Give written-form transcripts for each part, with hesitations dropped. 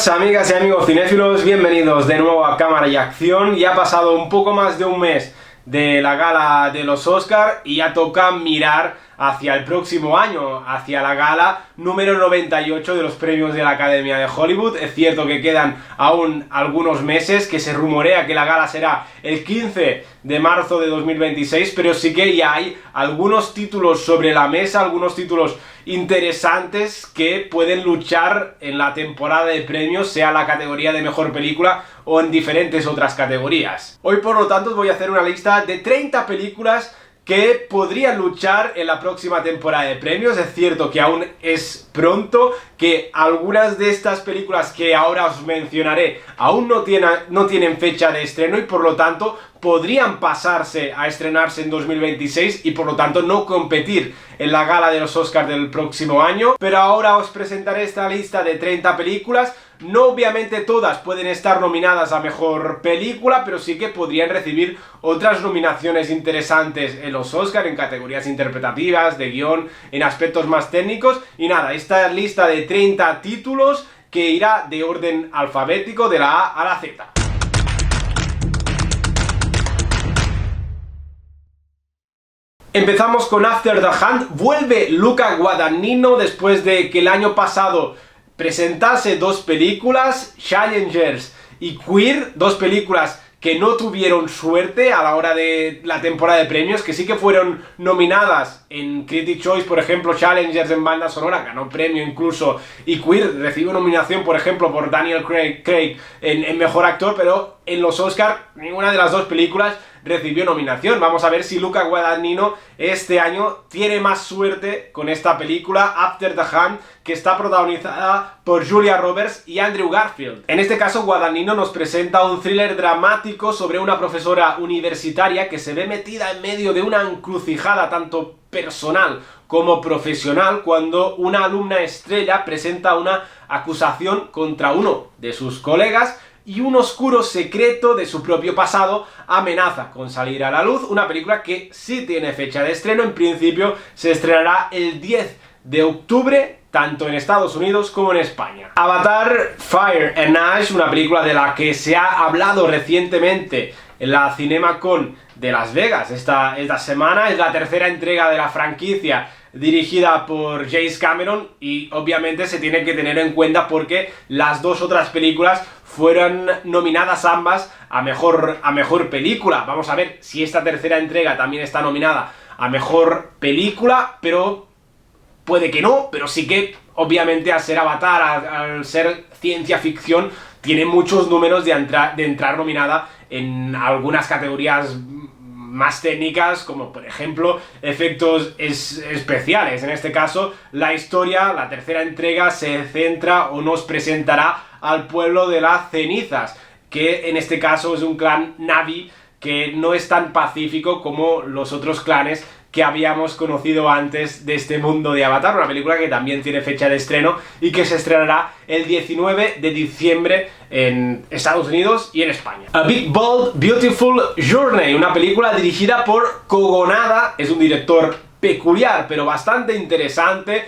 buenas amigas y amigos cinéfilos, bienvenidos de nuevo a Cámara y Acción. Ya ha pasado un poco más de un mes de la gala de los Oscar y ya toca mirar hacia el próximo año, hacia la gala número 98 de los premios de la Academia de Hollywood. Es cierto que quedan aún algunos meses, que se rumorea que la gala será el 15 de marzo de 2026, pero sí que ya hay algunos títulos sobre la mesa, algunos títulos interesantes que pueden luchar en la temporada de premios, sea la categoría de mejor película o en diferentes otras categorías. Hoy, por lo tanto, os voy a hacer una lista de 30 películas que podrían luchar en la próxima temporada de premios. Es cierto que aún es pronto, que algunas de estas películas que ahora os mencionaré aún no tienen fecha de estreno y por lo tanto podrían pasarse a estrenarse en 2026 y por lo tanto no competir en la gala de los Oscars del próximo año. Pero ahora os presentaré esta lista de 30 películas. No obviamente todas pueden estar nominadas a mejor película, pero sí que podrían recibir otras nominaciones interesantes en los Oscars, en categorías interpretativas, de guión, en aspectos más técnicos. Y nada, esta lista de 30 títulos que irá de orden alfabético de la A a la Z. Empezamos con After the Hunt. Vuelve Luca Guadagnino después de que el año pasado presentase dos películas, Challengers y Queer, dos películas que no tuvieron suerte a la hora de la temporada de premios, que sí que fueron nominadas en Critics' Choice, por ejemplo, Challengers en banda sonora, ganó premio incluso, y Queer recibió nominación, por ejemplo, por Daniel Craig en Mejor Actor, pero en los Oscars ninguna de las dos películas recibió nominación. Vamos a ver si Luca Guadagnino este año tiene más suerte con esta película, After the Hunt, que está protagonizada por Julia Roberts y Andrew Garfield. En este caso, Guadagnino nos presenta un thriller dramático sobre una profesora universitaria que se ve metida en medio de una encrucijada tanto personal como profesional cuando una alumna estrella presenta una acusación contra uno de sus colegas y un oscuro secreto de su propio pasado amenaza con salir a la luz. Una película que sí tiene fecha de estreno, en principio se estrenará el 10 de octubre, tanto en Estados Unidos como en España. Avatar Fire and Ash, una película de la que se ha hablado recientemente en la CinemaCon de Las Vegas esta semana. Es la tercera entrega de la franquicia dirigida por James Cameron y obviamente se tiene que tener en cuenta porque las dos otras películas fueron nominadas ambas a mejor película. Vamos a ver si esta tercera entrega también está nominada a mejor película, pero puede que no, pero sí que obviamente al ser Avatar, al ser ciencia ficción, tiene muchos números de entrar nominada en algunas categorías más técnicas, como por ejemplo efectos especiales. En este caso, la historia, la tercera entrega, se centra o nos presentará al pueblo de las cenizas, que en este caso es un clan Na'vi que no es tan pacífico como los otros clanes que habíamos conocido antes de este mundo de Avatar, una película que también tiene fecha de estreno y que se estrenará el 19 de diciembre en Estados Unidos y en España. A Big Bold Beautiful Journey, una película dirigida por Kogo Nada, es un director peculiar pero bastante interesante.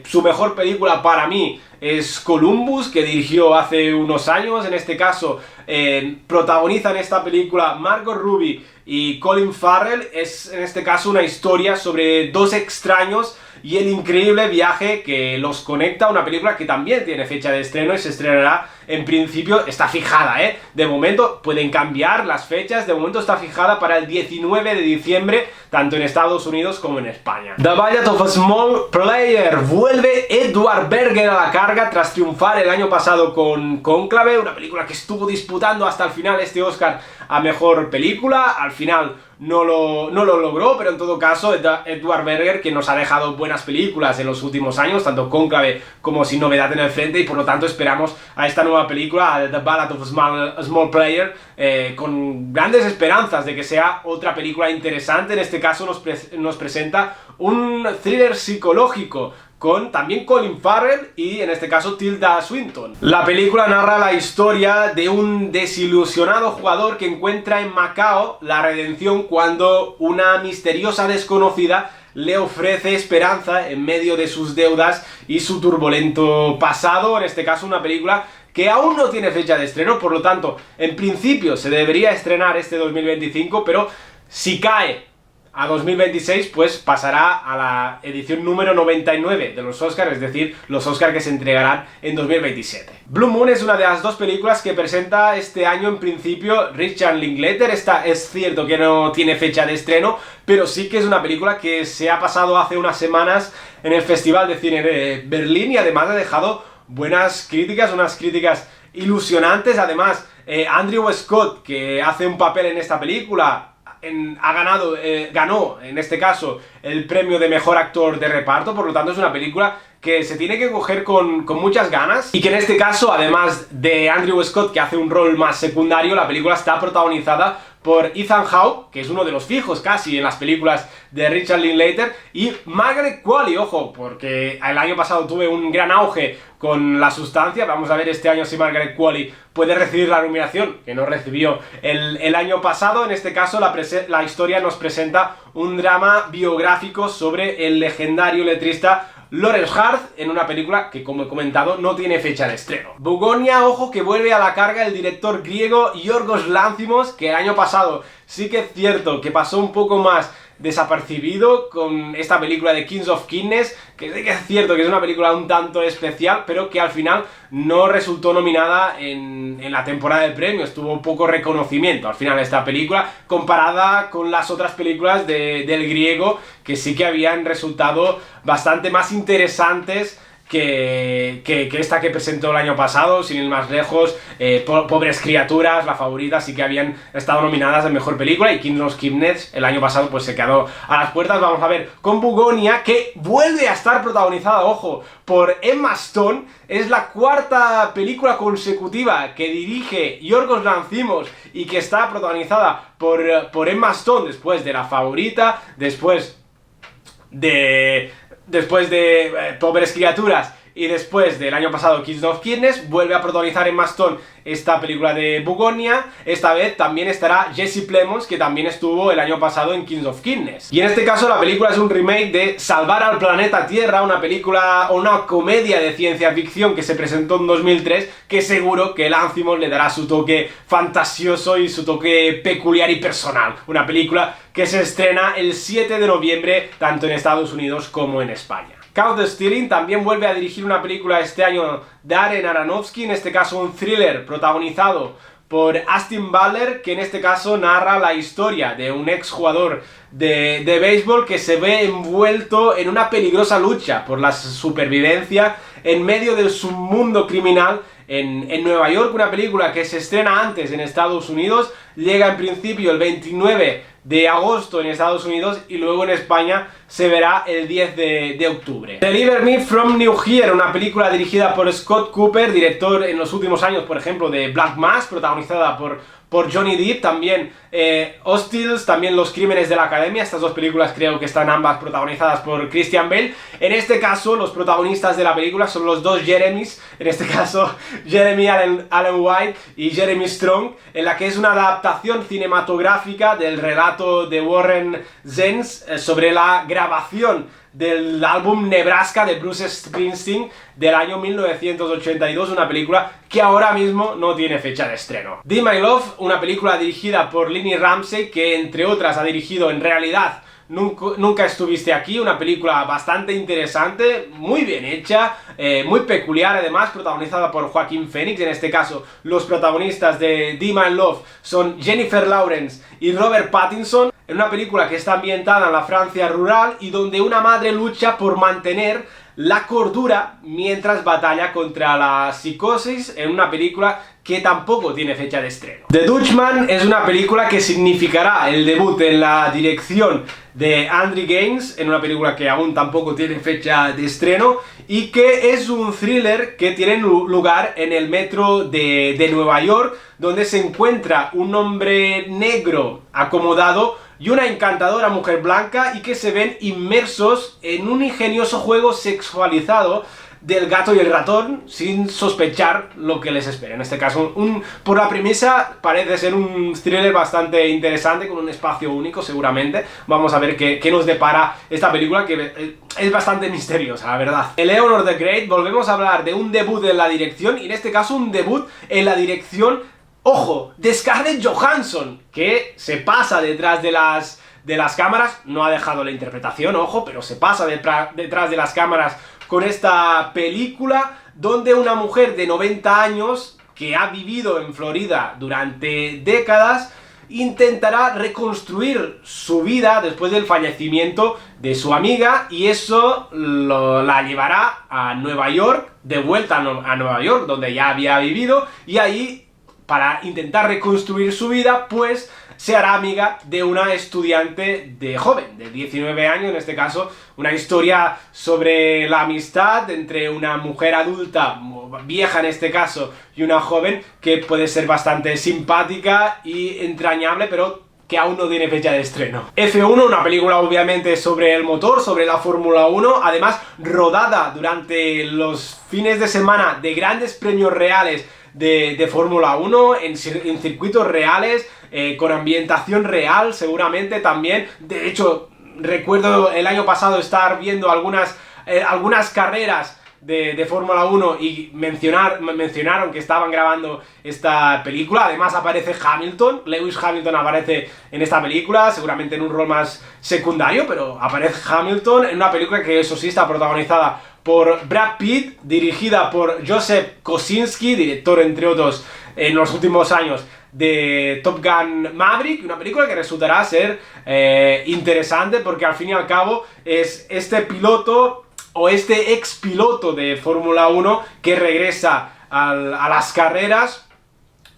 Su mejor película para mí es Columbus, que dirigió hace unos años. En este caso protagonizan esta película Margot Robbie y Colin Farrell. Es en este caso una historia sobre dos extraños y el increíble viaje que los conecta. Una película que también tiene fecha de estreno y se estrenará, en principio está fijada, de momento pueden cambiar las fechas, de momento está fijada para el 19 de diciembre, tanto en Estados Unidos como en España. The Ballad of a Small Player, vuelve Edward Berger a la carga tras triunfar el año pasado con Cónclave, una película que estuvo disputando hasta el final este Oscar a mejor película. Al final no lo logró, pero en todo caso Edward Berger, que nos ha dejado buenas películas en los últimos años, tanto Cónclave como Sin Novedad en el Frente, y por lo tanto esperamos a esta nueva película, a The Ballad of a Small Player, con grandes esperanzas de que sea otra película interesante. En este caso nos presenta un thriller psicológico con también Colin Farrell y en este caso Tilda Swinton. La película narra la historia de un desilusionado jugador que encuentra en Macao la redención cuando una misteriosa desconocida le ofrece esperanza en medio de sus deudas y su turbulento pasado. En este caso, una película que aún no tiene fecha de estreno, por lo tanto, en principio se debería estrenar este 2025, pero si cae a 2026, pues pasará a la edición número 99 de los Oscars, es decir, los Oscars que se entregarán en 2027. Blue Moon es una de las dos películas que presenta este año en principio Richard Linklater. Esta es cierto que no tiene fecha de estreno, pero sí que es una película que se ha pasado hace unas semanas en el Festival de Cine de Berlín y además ha dejado buenas críticas, unas críticas ilusionantes. Además, Andrew Scott, que hace un papel en esta película, ganó en este caso el premio de mejor actor de reparto, por lo tanto es una película que se tiene que coger con muchas ganas y que en este caso, además de Andrew Scott, que hace un rol más secundario, la película está protagonizada por Ethan Hawke, que es uno de los fijos casi en las películas de Richard Linklater, y Margaret Qualley, ojo, porque el año pasado tuve un gran auge con La Sustancia. Vamos a ver este año si Margaret Qualley puede recibir la nominación, que no recibió el año pasado. En este caso la historia nos presenta un drama biográfico sobre el legendario letrista Lawrence Hart, en una película que, como he comentado, no tiene fecha de estreno. Bugonia, ojo, que vuelve a la carga el director griego Yorgos Lanthimos, que el año pasado sí que es cierto que pasó un poco más desapercibido con esta película de Kings of Kindness, que sí que es cierto que es una película un tanto especial, pero que al final no resultó nominada en la temporada de premios. Tuvo poco reconocimiento al final esta película, comparada con las otras películas del griego, que sí que habían resultado bastante más interesantes que esta que presentó el año pasado. Sin ir más lejos, Pobres Criaturas, La Favorita, sí que habían estado nominadas a Mejor Película, y Kings of Kindness el año pasado pues se quedó a las puertas. Vamos a ver con Bugonia, que vuelve a estar protagonizada, ojo, por Emma Stone. Es la cuarta película consecutiva que dirige Yorgos Lanthimos y que está protagonizada por Emma Stone, después de La Favorita, después de Pobres Criaturas y después del año pasado Kings of Kindness. Vuelve a protagonizar Emma Stone esta película de Bugonia. Esta vez también estará Jesse Plemons, que también estuvo el año pasado en Kings of Kindness. Y en este caso la película es un remake de Salvar al Planeta Tierra, una película o una comedia de ciencia ficción que se presentó en 2003, que seguro que Lanthimos le dará su toque fantasioso y su toque peculiar y personal. Una película que se estrena el 7 de noviembre tanto en Estados Unidos como en España. Caught Stealing también vuelve a dirigir una película este año de Darren Aronofsky, en este caso un thriller protagonizado por Austin Butler, que en este caso narra la historia de un exjugador de béisbol que se ve envuelto en una peligrosa lucha por la supervivencia en medio del submundo criminal en Nueva York. Una película que se estrena antes en Estados Unidos, llega en principio el 29 de agosto en Estados Unidos y luego en España se verá el 10 de octubre. Deliver Me From New Here, una película dirigida por Scott Cooper, director en los últimos años, por ejemplo, de Black Mass, protagonizada por Johnny Depp, también Hostiles, también Los Crímenes de la Academia. Estas dos películas creo que están ambas protagonizadas por Christian Bale. En este caso, los protagonistas de la película son los dos Jeremys, en este caso Jeremy Allen White y Jeremy Strong, en la que es una adaptación cinematográfica del relato de Warren Jens sobre la grabación del álbum Nebraska de Bruce Springsteen del año 1982, una película que ahora mismo no tiene fecha de estreno. Be My Love, una película dirigida por Linnie Ramsey, que entre otras ha dirigido En Realidad Nunca Estuviste Aquí, una película bastante interesante, muy bien hecha, muy peculiar además, protagonizada por Joaquín Phoenix. En este caso, los protagonistas de Be My Love son Jennifer Lawrence y Robert Pattinson, en una película que está ambientada en la Francia rural y donde una madre lucha por mantener la cordura mientras batalla contra la psicosis, en una película que tampoco tiene fecha de estreno. The Dutchman es una película que significará el debut en la dirección de Andrew Gaines, en una película que aún tampoco tiene fecha de estreno, y que es un thriller que tiene lugar en el metro de Nueva York, donde se encuentra un hombre negro acomodado y una encantadora mujer blanca, y que se ven inmersos en un ingenioso juego sexualizado del gato y el ratón sin sospechar lo que les espera. En este caso, por la premisa, parece ser un thriller bastante interesante, con un espacio único seguramente. Vamos a ver qué nos depara esta película, que es bastante misteriosa, la verdad. Eleanor the Great, volvemos a hablar de un debut en la dirección, y en este caso un debut en la dirección, ojo, de Scarlett Johansson, que se pasa detrás de las cámaras, no ha dejado la interpretación, ojo, pero se pasa detrás de las cámaras con esta película, donde una mujer de 90 años, que ha vivido en Florida durante décadas, intentará reconstruir su vida después del fallecimiento de su amiga, y eso la llevará a Nueva York, de vuelta a Nueva York, donde ya había vivido, y ahí, para intentar reconstruir su vida, pues se hará amiga de una estudiante joven, de 19 años, en este caso, una historia sobre la amistad entre una mujer adulta, vieja en este caso, y una joven que puede ser bastante simpática y entrañable, pero que aún no tiene fecha de estreno. F1, una película obviamente sobre el motor, sobre la Fórmula 1, además rodada durante los fines de semana de grandes premios reales de Fórmula 1, en circuitos reales, con ambientación real seguramente también. De hecho, recuerdo el año pasado estar viendo algunas carreras de Fórmula 1 y mencionaron que estaban grabando esta película. Además aparece Hamilton, Lewis Hamilton aparece en esta película, seguramente en un rol más secundario, pero aparece Hamilton en una película que, eso sí, está protagonizada por Brad Pitt, dirigida por Joseph Kosinski, director, entre otros, en los últimos años de Top Gun Maverick, una película que resultará ser interesante, porque al fin y al cabo es este piloto, o este ex piloto de Fórmula 1, que regresa a las carreras,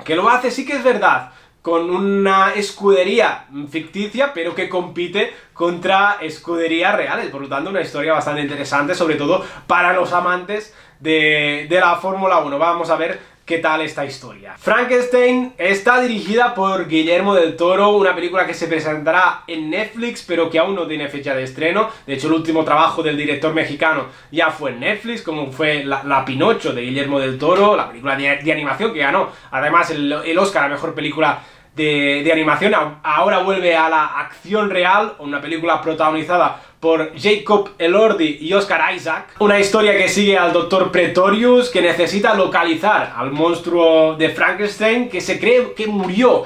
que lo hace, sí que es verdad, con una escudería ficticia, pero que compite contra escuderías reales. Por lo tanto, una historia bastante interesante, sobre todo para los amantes de la Fórmula 1. Vamos a ver qué tal esta historia. Frankenstein está dirigida por Guillermo del Toro, una película que se presentará en Netflix, pero que aún no tiene fecha de estreno. De hecho, el último trabajo del director mexicano ya fue en Netflix, como fue la Pinocho de Guillermo del Toro, la película de animación que ganó además el Oscar a Mejor Película de animación. Ahora vuelve a la acción real, una película protagonizada por Jacob Elordi y Oscar Isaac. Una historia que sigue al Dr. Pretorius, que necesita localizar al monstruo de Frankenstein, que se cree que murió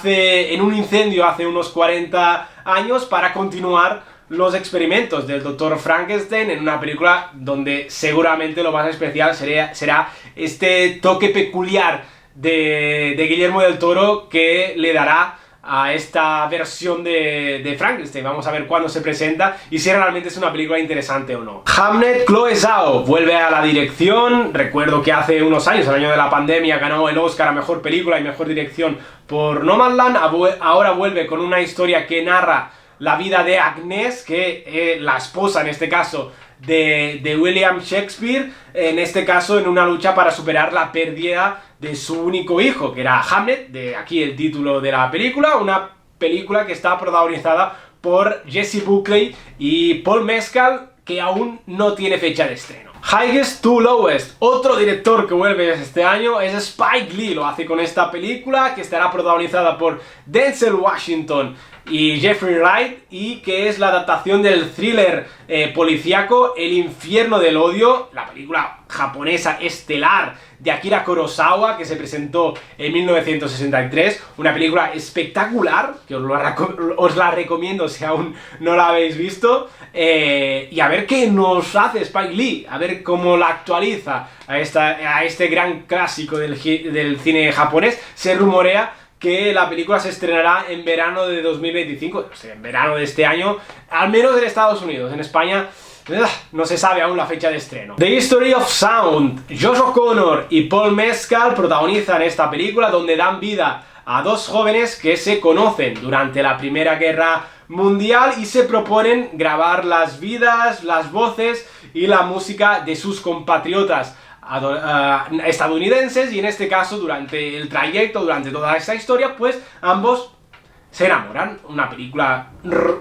en un incendio hace unos 40 años, para continuar los experimentos del Dr. Frankenstein en una película donde seguramente lo más especial será este toque peculiar de Guillermo del Toro, que le dará a esta versión de Frankenstein. Vamos a ver cuándo se presenta y si realmente es una película interesante o no. Hamnet, Chloe Zhao vuelve a la dirección. Recuerdo que hace unos años, el año de la pandemia, ganó el Oscar a Mejor Película y Mejor Dirección por Nomadland. Ahora vuelve con una historia que narra la vida de Agnes, que es la esposa, en este caso, de William Shakespeare, en este caso en una lucha para superar la pérdida de su único hijo, que era Hamlet, de aquí el título de la película. Una película que está protagonizada por Jessie Buckley y Paul Mescal, que aún no tiene fecha de estreno. Highest to Lowest, otro director que vuelve este año, es Spike Lee. Lo hace con esta película, que estará protagonizada por Denzel Washington y Jeffrey Wright, y que es la adaptación del thriller policíaco El infierno del odio, la película japonesa estelar de Akira Kurosawa, que se presentó en 1963, una película espectacular, que os la recomiendo si aún no la habéis visto, y a ver qué nos hace Spike Lee, a ver cómo la actualiza a este gran clásico del cine japonés. Se rumorea que la película se estrenará en verano de 2025, o sea, en verano de este año, al menos en Estados Unidos. En España no se sabe aún la fecha de estreno. The History of Sound, Josh O'Connor y Paul Mescal protagonizan esta película, donde dan vida a dos jóvenes que se conocen durante la Primera Guerra Mundial y se proponen grabar las vidas, las voces y la música de sus compatriotas estadounidenses, y en este caso, durante el trayecto, durante toda esta historia, pues ambos se enamoran. Una película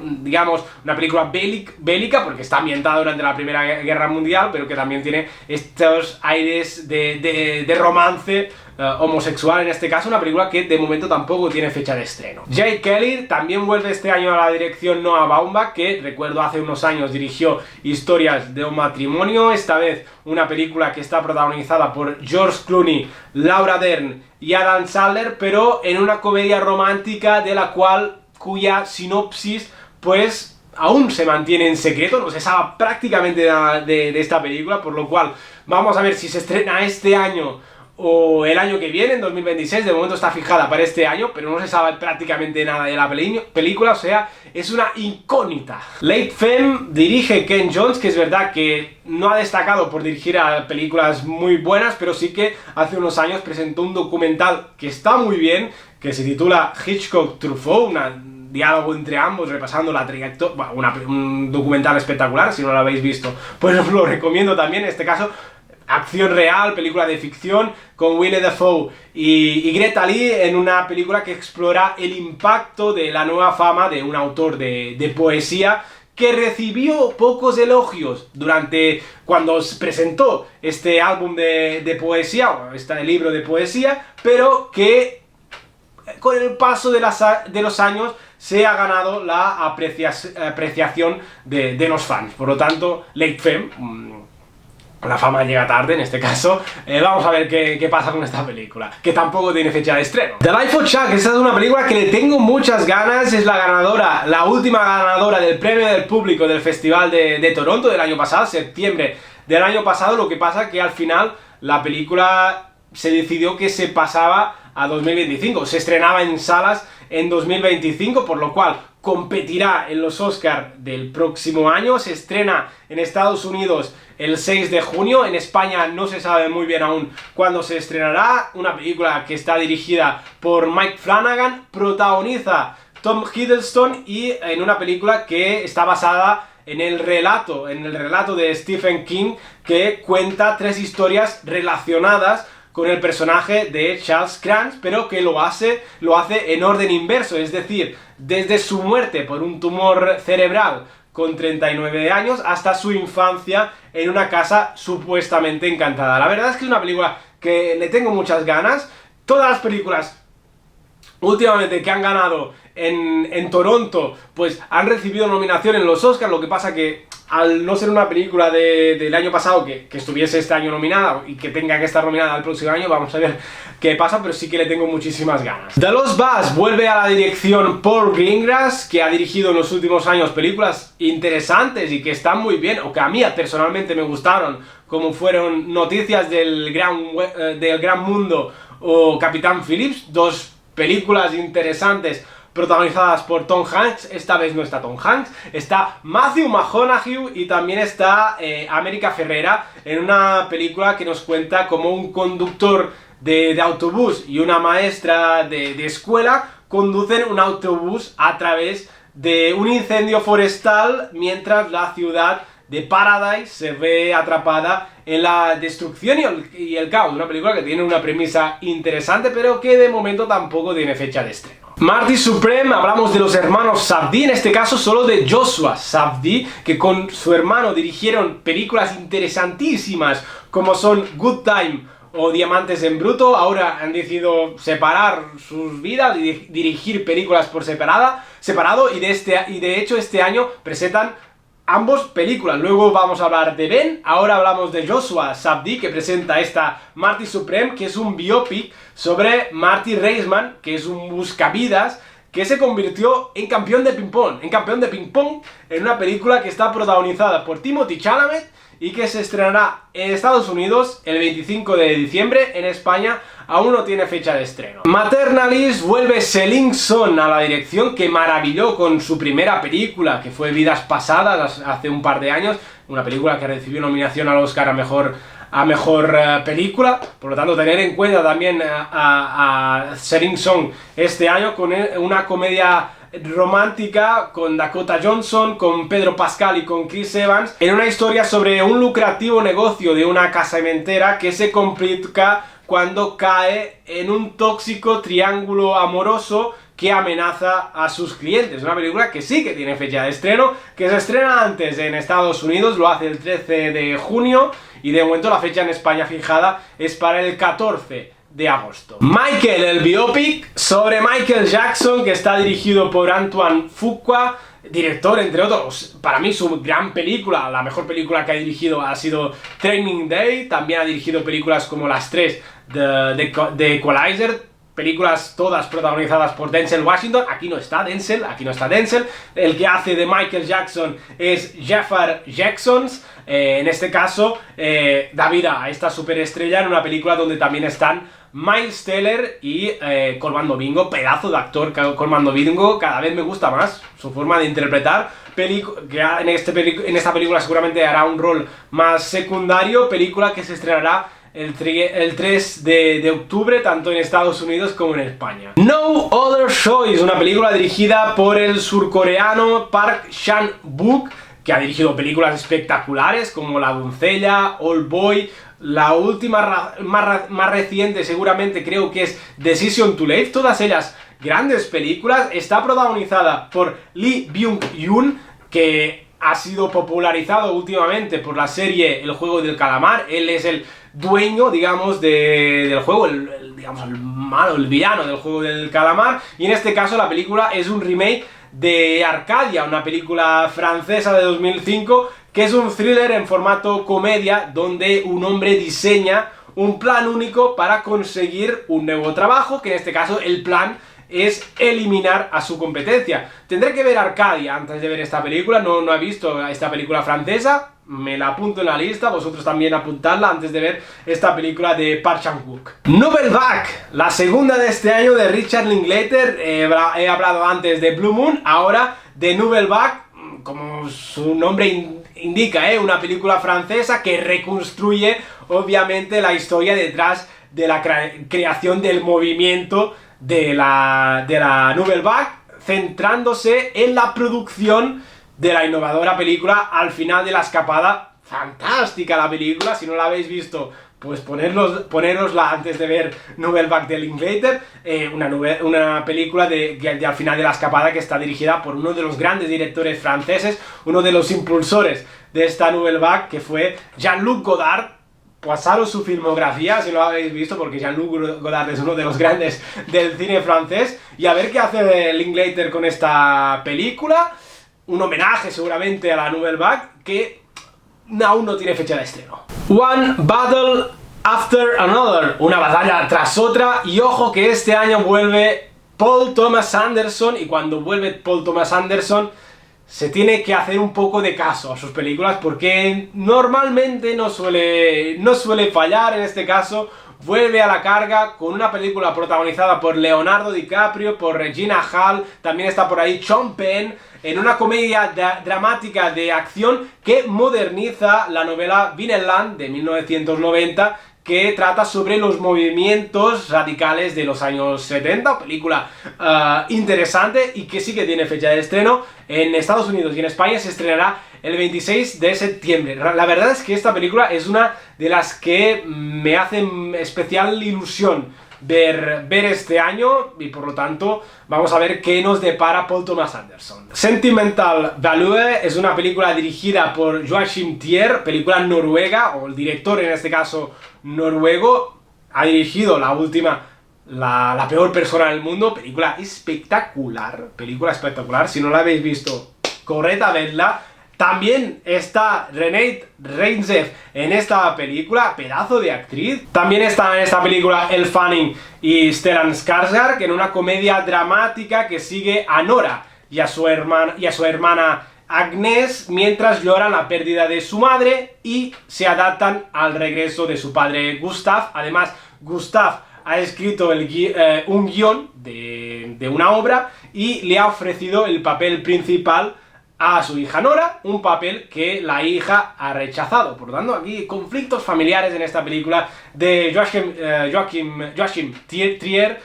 digamos, una película bélica, porque está ambientada durante la Primera Guerra Mundial, pero que también tiene estos aires de romance homosexual, en este caso, una película que de momento tampoco tiene fecha de estreno. Jake Kelly también vuelve este año a la dirección Noah Baumbach, que recuerdo hace unos años dirigió Historias de un matrimonio, esta vez una película que está protagonizada por George Clooney, Laura Dern y Adam Sandler, pero en una comedia romántica de la cuya sinopsis pues aún se mantiene en secreto, no se sabe prácticamente nada de esta película, por lo cual vamos a ver si se estrena este año o el año que viene, en 2026, de momento está fijada para este año, pero no se sabe prácticamente nada de la película, o sea, es una incógnita. Late Femme dirige Ken Jones, que es verdad que no ha destacado por dirigir a películas muy buenas, pero sí que hace unos años presentó un documental que está muy bien, que se titula Hitchcock-Truffaut, un diálogo entre ambos repasando la trayectoria, un documental espectacular. Si no lo habéis visto, pues os lo recomiendo también. En este caso, acción real, película de ficción, con Willem Dafoe y Greta Lee, en una película que explora el impacto de la nueva fama de un autor de poesía que recibió pocos elogios cuando presentó este álbum de poesía, o este libro de poesía, pero que con el paso de los años se ha ganado la apreciación de los fans. Por lo tanto, Late Femme, la fama llega tarde en este caso. Vamos a ver qué pasa con esta película, que tampoco tiene fecha de estreno. The Life of Chuck, esta es una película que le tengo muchas ganas. Es la última ganadora del premio del público del Festival de Toronto del año pasado, septiembre del año pasado. Lo que pasa que al final la película se decidió que se pasaba a 2025, se estrenaba en salas en 2025, por lo cual competirá en los Oscars del próximo año. Se estrena en Estados Unidos el 6 de junio, en España no se sabe muy bien aún cuándo se estrenará. Una película que está dirigida por Mike Flanagan, protagoniza Tom Hiddleston, y en una película que está basada en el relato de Stephen King, que cuenta 3 historias relacionadas con el personaje de Charles Krantz, pero que lo hace en orden inverso, es decir, desde su muerte por un tumor cerebral con 39 años hasta su infancia en una casa supuestamente encantada. La verdad es que es una película que le tengo muchas ganas. Todas las películas últimamente que han ganado en Toronto pues han recibido nominación en los Oscars. Lo que pasa que al no ser una película del año pasado que estuviese este año nominada y que tenga que estar nominada el próximo año, vamos a ver qué pasa, pero sí que le tengo muchísimas ganas. The Lost Boys vuelve a la dirección Paul Greengrass, que ha dirigido en los últimos años películas interesantes y que están muy bien, o que a mí personalmente me gustaron, como fueron Noticias del Gran Mundo o Capitán Phillips, 2 películas interesantes protagonizadas por Tom Hanks. Esta vez no está Tom Hanks, está Matthew McConaughey y también está América Ferrera, en una película que nos cuenta cómo un conductor de autobús y una maestra de escuela conducen un autobús a través de un incendio forestal mientras la ciudad de Paradise se ve atrapada en la destrucción y el caos. Una película que tiene una premisa interesante, pero que de momento tampoco tiene fecha de estreno. Marty Supreme, hablamos de los hermanos Safdie, en este caso solo de Joshua Safdie, que con su hermano dirigieron películas interesantísimas como son Good Time o Diamantes en Bruto. Ahora han decidido separar sus vidas y dirigir películas por separado, y de hecho este año presentan ambos películas. Luego vamos a hablar de Ben, ahora hablamos de Joshua Safdie, que presenta esta Marty Supreme, que es un biopic sobre Marty Reisman, que es un buscavidas que se convirtió en campeón de ping-pong, en una película que está protagonizada por Timothée Chalamet y que se estrenará en Estados Unidos el 25 de diciembre, en España aún no tiene fecha de estreno. Maternalist vuelve Celine Song a la dirección, que maravilló con su primera película, que fue Vidas Pasadas, hace un par de años, una película que recibió nominación al Oscar a mejor película. Por lo tanto, tener en cuenta también a Celine Song este año con una comedia romántica con Dakota Johnson, con Pedro Pascal y con Chris Evans, en una historia sobre un lucrativo negocio de una casamentera que se complica cuando cae en un tóxico triángulo amoroso que amenaza a sus clientes. Una película que sí que tiene fecha de estreno, que se estrena antes en Estados Unidos, lo hace el 13 de junio, y de momento la fecha en España fijada es para el 14 de agosto. Michael, el biopic sobre Michael Jackson, que está dirigido por Antoine Fuqua, director, entre otros. Para mí su gran película, la mejor película que ha dirigido ha sido Training Day. También ha dirigido películas como las tres de Equalizer, películas todas protagonizadas por Denzel Washington. Aquí no está Denzel. El que hace de Michael Jackson es Jeffrey Jackson. En este caso, da vida a esta superestrella en una película donde también están Miles Teller y Colman Domingo, pedazo de actor Colman Domingo. Cada vez me gusta más su forma de interpretar. En esta película seguramente hará un rol más secundario. Película que se estrenará el 3 de octubre, tanto en Estados Unidos como en España. No Other Choice, una película dirigida por el surcoreano Park Chan-wook, que ha dirigido películas espectaculares como La doncella, Old Boy. La última más reciente seguramente creo que es Decision to Live. Todas ellas grandes películas. Está protagonizada por Lee Byung-hun, que ha sido popularizado últimamente por la serie El Juego del Calamar. Él es el dueño, digamos, del juego, digamos, el malo, el villano del Juego del Calamar. Y en este caso la película es un remake de Arcadia, una película francesa de 2005, que es un thriller en formato comedia, donde un hombre diseña un plan único para conseguir un nuevo trabajo, que en este caso el plan es eliminar a su competencia. Tendré que ver Arcadia antes de ver esta película. No he visto esta película francesa, me la apunto en la lista, vosotros también apuntadla antes de ver esta película de Park Chan-wook. Nouvelle Vague, la segunda de este año de Richard Linklater. He hablado antes de Blue Moon, ahora de Nouvelle Vague, como su nombre indica, una película francesa que reconstruye obviamente la historia detrás de la creación del movimiento de la Nouvelle Vague, centrándose en la producción de la innovadora película Al final de la escapada. Fantástica la película, si no la habéis visto, pues ponerosla antes de ver Nouvelle Vague de Linklater. Una película de Al final de la escapada, que está dirigida por uno de los grandes directores franceses, uno de los impulsores de esta Nouvelle Vague, que fue Jean-Luc Godard. Pasaros su filmografía si no lo habéis visto, porque Jean-Luc Godard es uno de los grandes del cine francés. Y a ver qué hace Linklater con esta película. Un homenaje seguramente a la Nouvelle Vague, que aún no tiene fecha de estreno. One Battle After Another, una batalla tras otra. Y ojo que este año vuelve Paul Thomas Anderson, y cuando vuelve Paul Thomas Anderson se tiene que hacer un poco de caso a sus películas, porque normalmente no suele fallar. En este caso vuelve a la carga con una película protagonizada por Leonardo DiCaprio, por Regina Hall, también está por ahí Sean Penn, en una comedia dramática de acción que moderniza la novela Vineland de 1990, que trata sobre los movimientos radicales de los años 70, película interesante y que sí que tiene fecha de estreno en Estados Unidos, y en España se estrenará el 26 de septiembre. La verdad es que esta película es una de las que me hace especial ilusión ver este año, y por lo tanto vamos a ver qué nos depara Paul Thomas Anderson. Sentimental Value es una película dirigida por Joachim Trier, película noruega, o el director en este caso noruego. Ha dirigido la peor persona del mundo, película espectacular, si no la habéis visto, corred a verla. También está Renate Reinsve en esta película, pedazo de actriz. También está en esta película Elle Fanning y Stellan Skarsgård, que en una comedia dramática que sigue a Nora y a su hermana Agnes mientras lloran la pérdida de su madre y se adaptan al regreso de su padre Gustav. Además, Gustav ha escrito un guión de una obra y le ha ofrecido el papel principal a su hija Nora, un papel que la hija ha rechazado. Por lo tanto, aquí conflictos familiares en esta película de Joachim Trier.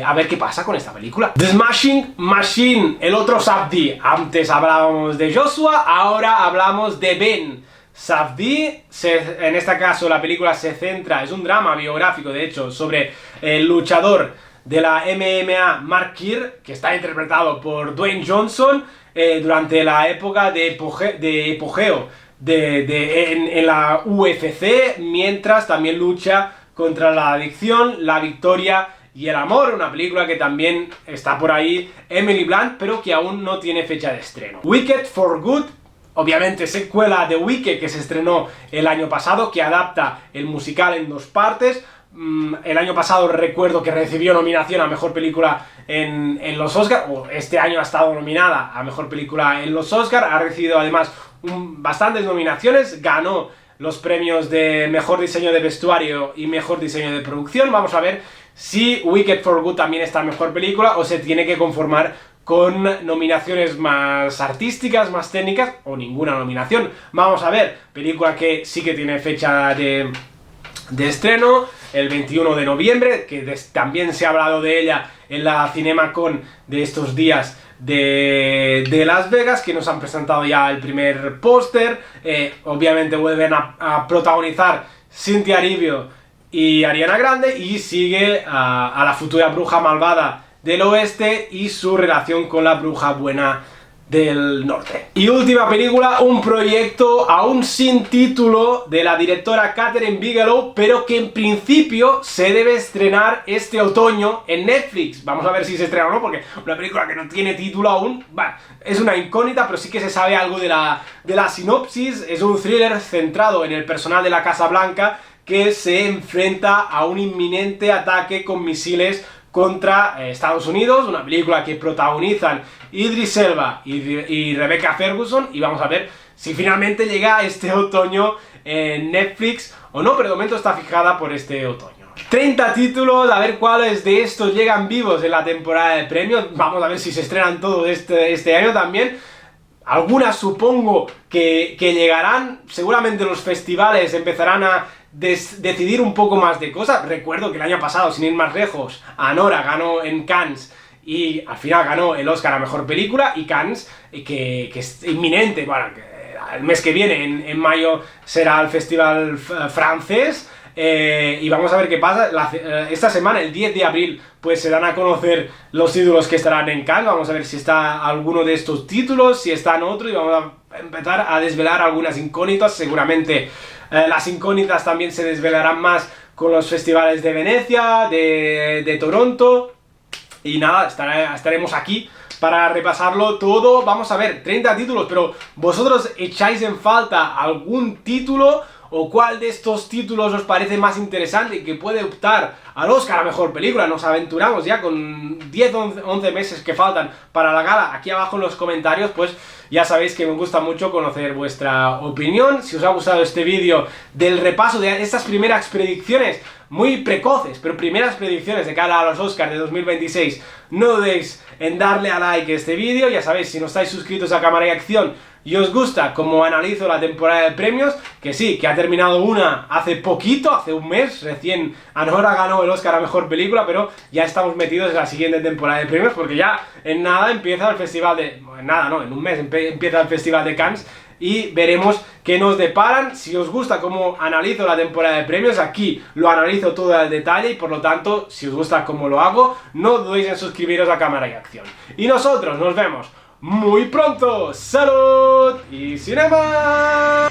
A ver qué pasa con esta película. The Smashing Machine, el otro Safdie. Antes hablábamos de Joshua, ahora hablamos de Ben Safdie. En este caso la película se centra, es un drama biográfico de hecho, sobre el luchador de la MMA Mark Kerr, que está interpretado por Dwayne Johnson, durante la época de apogeo en la UFC, mientras también lucha contra la adicción, la victoria y el amor, una película que también está por ahí, Emily Blunt, pero que aún no tiene fecha de estreno. Wicked for Good, obviamente secuela de Wicked, que se estrenó el año pasado, que adapta el musical en 2 partes. El año pasado recuerdo que recibió nominación a Mejor Película en los Oscar, o este año ha estado nominada a Mejor Película en los Oscar, ha recibido además bastantes nominaciones, ganó los premios de Mejor Diseño de Vestuario y Mejor Diseño de Producción. Vamos a ver si Wicked for Good también está en Mejor Película o se tiene que conformar con nominaciones más artísticas, más técnicas, o ninguna nominación. Vamos a ver, película que sí que tiene fecha de estreno, el 21 de noviembre, que también se ha hablado de ella en la CinemaCon de estos días de Las Vegas, que nos han presentado ya el primer póster. Obviamente vuelven a protagonizar Cynthia Erivo y Ariana Grande, y sigue a la futura bruja malvada del oeste y su relación con la bruja buena del norte. Y última película, un proyecto aún sin título de la directora Kathryn Bigelow, pero que en principio se debe estrenar este otoño en Netflix. Vamos a ver si se estrena o no, porque una película que no tiene título aún, bueno, es una incógnita, pero sí que se sabe algo de la sinopsis. Es un thriller centrado en el personal de la Casa Blanca que se enfrenta a un inminente ataque con misiles contra Estados Unidos, una película que protagonizan Idris Elba y Rebecca Ferguson, y vamos a ver si finalmente llega este otoño en Netflix o no, pero de momento está fijada por este otoño. 30 títulos, a ver cuáles de estos llegan vivos en la temporada de premios. Vamos a ver si se estrenan todos este año también. Algunas supongo que llegarán, seguramente los festivales empezarán a decidir un poco más de cosas. Recuerdo que el año pasado, sin ir más lejos, Anora ganó en Cannes y al final ganó el Oscar a Mejor Película, y Cannes, que es inminente, bueno, el mes que viene, en mayo, será el festival francés. Y vamos a ver qué pasa. Esta semana, el 10 de abril, pues se dan a conocer los títulos que estarán en Cannes. Vamos a ver si está alguno de estos títulos, si está en otro, y vamos a empezar a desvelar algunas incógnitas. Seguramente las incógnitas también se desvelarán más con los festivales de Venecia, de Toronto. Y nada, estaremos aquí para repasarlo todo. Vamos a ver, 30 títulos, pero ¿vosotros echáis en falta algún título? ¿O cuál de estos títulos os parece más interesante y que puede optar al Oscar a Mejor Película? Nos aventuramos ya con 10 o 11 meses que faltan para la gala. Aquí abajo en los comentarios, pues ya sabéis que me gusta mucho conocer vuestra opinión. Si os ha gustado este vídeo del repaso de estas primeras predicciones, muy precoces, pero primeras predicciones de cara a los Oscars de 2026, no dudéis en darle a like a este vídeo. Ya sabéis, si no estáis suscritos a Cámara y Acción y os gusta cómo analizo la temporada de premios, que sí, que ha terminado una hace poquito, hace un mes, recién Anora ganó el Oscar a Mejor Película, pero ya estamos metidos en la siguiente temporada de premios, porque ya en nada empieza el festival de... en nada, no, en un mes empieza el festival de Cannes, y veremos qué nos deparan. Si os gusta cómo analizo la temporada de premios, aquí lo analizo todo al detalle, y por lo tanto, si os gusta cómo lo hago, no dudéis en suscribiros a Cámara y Acción. Y nosotros nos vemos muy pronto. ¡Salud! Y cinema.